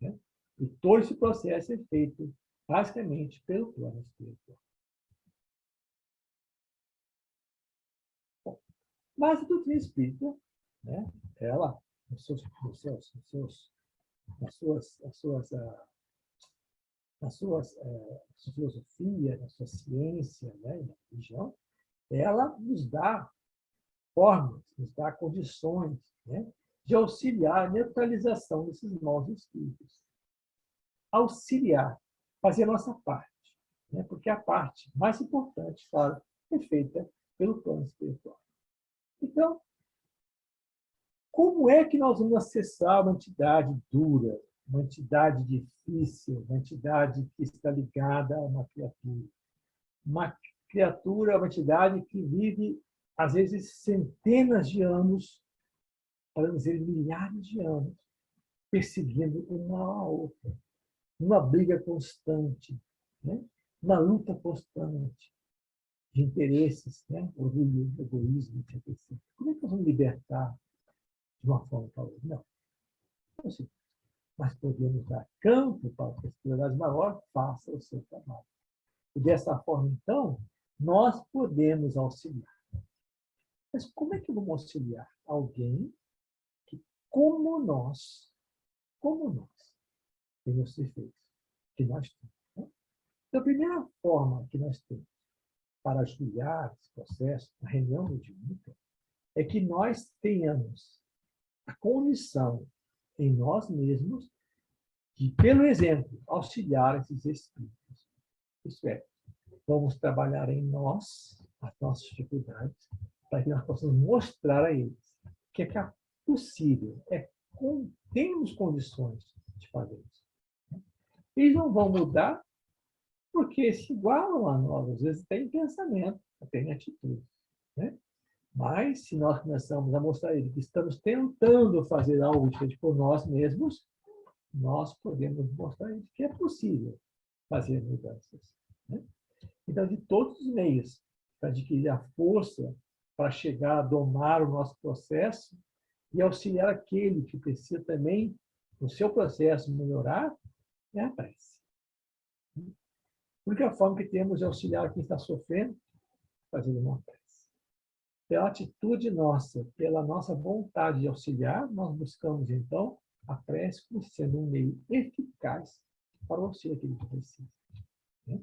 Né? E todo esse processo é feito, basicamente, pelo plano espiritual. Bom, mas a doutrina espírita, né, ela, nas suas filosofia, na sua ciência, né, na religião, ela nos dá formas, nos dá condições, né, de auxiliar a neutralização desses maus espíritos. Auxiliar, fazer a nossa parte, né, porque a parte mais importante, claro, é feita pelo plano espiritual. Então, como é que nós vamos acessar uma entidade dura, uma entidade difícil, uma entidade que está ligada a uma criatura? Uma entidade que vive, às vezes, centenas de anos, para dizer milhares de anos, perseguindo uma a outra, numa briga constante, né? Uma luta constante de interesses, né? Orgulho, egoísmo, etc. Como é que nós vamos libertar de uma forma para outra? Não. Não sei. Mas podemos dar campo para que a espiritualidade maior faça o seu trabalho. E dessa forma, então, nós podemos auxiliar. Mas como é que vamos auxiliar alguém que, como nós, tem os defeitos que nós temos? Né? Então, a primeira forma que nós temos para auxiliar esse processo, na reunião mediúnica, é que nós tenhamos a condição em nós mesmos de, pelo exemplo, auxiliar esses espíritos. Isso é, vamos trabalhar em nós as nossas dificuldades para que nós possamos mostrar a eles que é possível, temos condições de fazer isso. Eles não vão mudar porque se igualam a nós, às vezes tem pensamento, tem atitude. Né? Mas, se nós começamos a mostrar a eles que estamos tentando fazer algo diferente por nós mesmos, nós podemos mostrar a eles que é possível fazer mudanças. Né? Então, de todos os meios para adquirir a força para chegar a domar o nosso processo e auxiliar aquele que precisa também, no seu processo, melhorar, é a prece. A única forma que temos de auxiliar quem está sofrendo, fazendo uma prece. Pela atitude nossa, pela nossa vontade de auxiliar, nós buscamos, então, a prece como sendo um meio eficaz para o auxílio àquele que precisa. Né?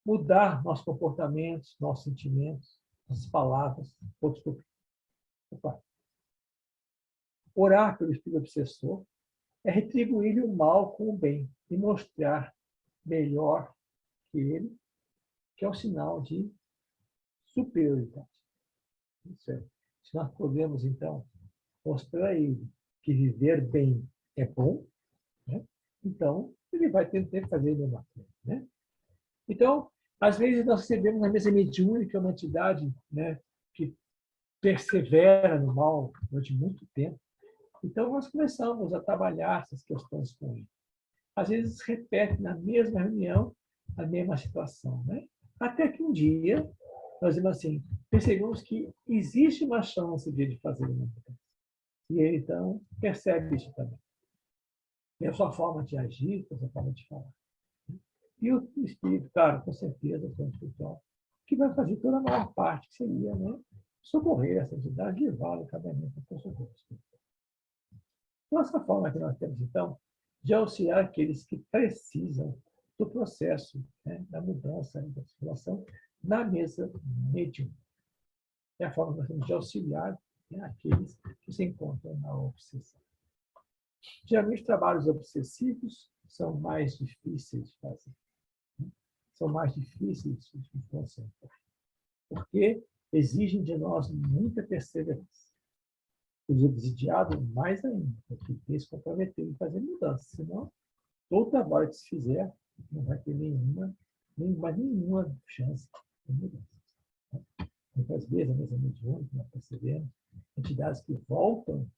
Mudar nossos comportamentos, nossos sentimentos, nossas palavras. Opa. Orar pelo espírito obsessor, é retribuir o mal com o bem e mostrar melhor que ele, que é o sinal de superioridade. Isso é. Se nós podemos, então, mostrar a ele que viver bem é bom, né? Então, ele vai ter que fazer a mesma coisa. Né? Então, às vezes, nós recebemos na mesa mediúnica uma entidade, né, que persevera no mal durante muito tempo. Então, nós começamos a trabalhar essas questões com ele. Às vezes, repete na mesma reunião a mesma situação. Né? Até que um dia, nós dizemos assim, percebemos que existe uma chance de ele fazer uma mudança. E ele, então, percebe isso também. É a sua forma de agir, a sua forma de falar. E o espírito, claro, com certeza, o plano espiritual, que vai fazer toda a maior parte, que seria, né, socorrer essa entidade, levá-la cada vez para o socorro espiritual. Então, essa forma que nós temos, então, de auxiliar aqueles que precisam do processo, né, da mudança, da situação, na mesa mediúnica. É a forma que nós temos de auxiliar, né, aqueles que se encontram na obsessão. Geralmente, trabalhos obsessivos são mais difíceis de fazer. São mais difíceis de concentrar, porque exigem de nós muita perseverança. Os obsidiados, mais ainda, porque tem que se comprometer em fazer mudanças, senão, todo o trabalho que se fizer, não vai ter nenhuma chance de mudança. Muitas vezes, a mesa mediúnica, nós percebemos, entidades que voltam,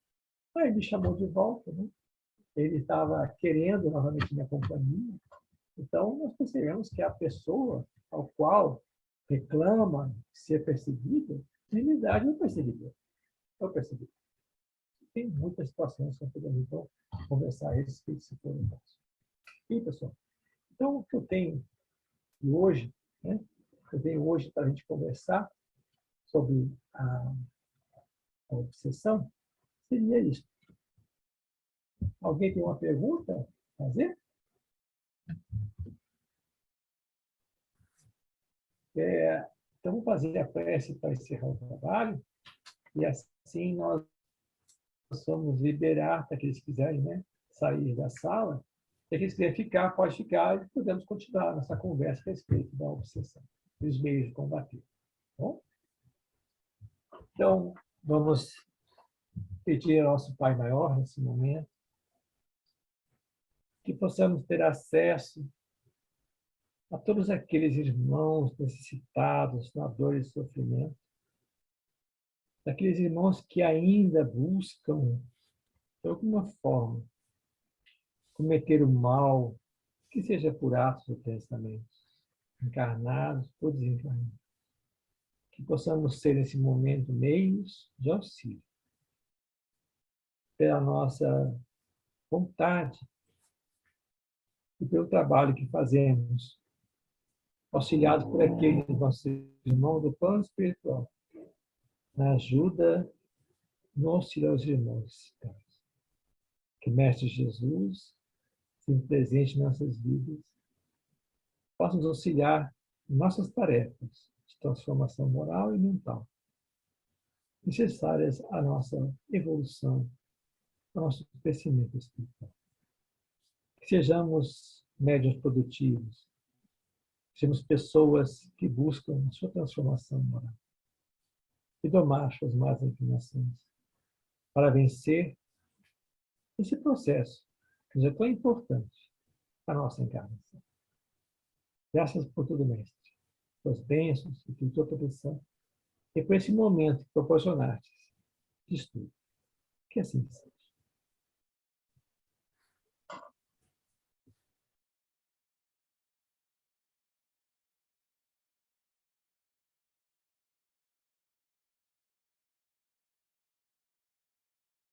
ele me chamou de volta, né? Ele estava querendo novamente minha companhia. Então, nós percebemos que a pessoa ao qual reclama ser perseguida, na realidade, é o perseguidor. É o perseguidor. Tem muitas situações que nós podemos, então, conversar a respeito, se for o caso. E, pessoal, então, o que eu tenho hoje, né? Eu tenho hoje para a gente conversar sobre a obsessão, seria isso. Alguém tem uma pergunta a fazer? Então, vamos fazer a prece para encerrar o trabalho, e assim nós vamos liberar para aqueles que quiserem, né, sair da sala. Se aqueles que quiserem ficar, pode ficar, e podemos continuar nossa conversa a respeito da obsessão e os meios de combater. Tá bom? Então, vamos pedir ao nosso Pai Maior, nesse momento, que possamos ter acesso a todos aqueles irmãos necessitados na dor e sofrimento, daqueles irmãos que ainda buscam, de alguma forma, cometer o mal, que seja por atos ou pensamentos, encarnados ou desencarnados. Que possamos ser, nesse momento, meios de auxílio, pela nossa vontade e pelo trabalho que fazemos, auxiliados por aqueles nossos irmãos do plano espiritual, na ajuda, no auxílio aos irmãos. Que o Mestre Jesus, sempre presente em nossas vidas, possa nos auxiliar em nossas tarefas de transformação moral e mental, necessárias à nossa evolução, ao nosso crescimento espiritual. Que sejamos médiuns produtivos, sejamos pessoas que buscam a sua transformação moral e domar suas más inclinações para vencer esse processo que é tão importante para a nossa encarnação. Graças por tudo, Mestre, pelas bênçãos e por tua proteção e por esse momento que proporcionaste de estudo. Que assim seja.